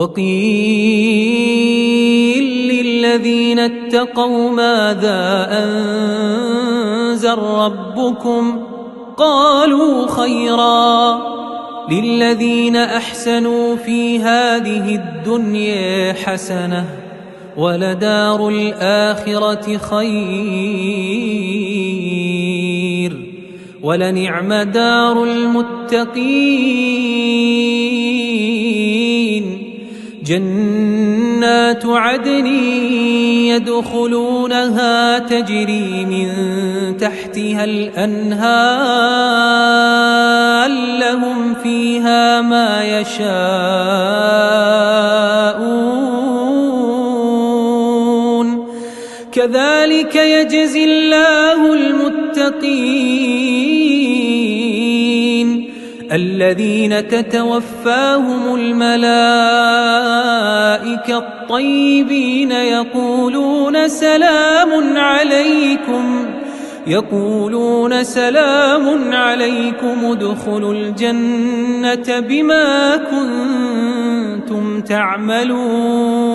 وقيل للذين اتقوا ماذا أنزل ربكم قالوا خيرا للذين أحسنوا في هذه الدنيا حسنة ولدار الآخرة خير ولنعم دار المتقين جنات عدن يدخلونها تجري من تحتها الأنهار لهم فيها ما يشاءون كذلك يجزي الله المتقين الذين تتوفاهم الملائكة الطيبين يقولون سلام عليكم ادخلوا الجنة بما كنتم تعملون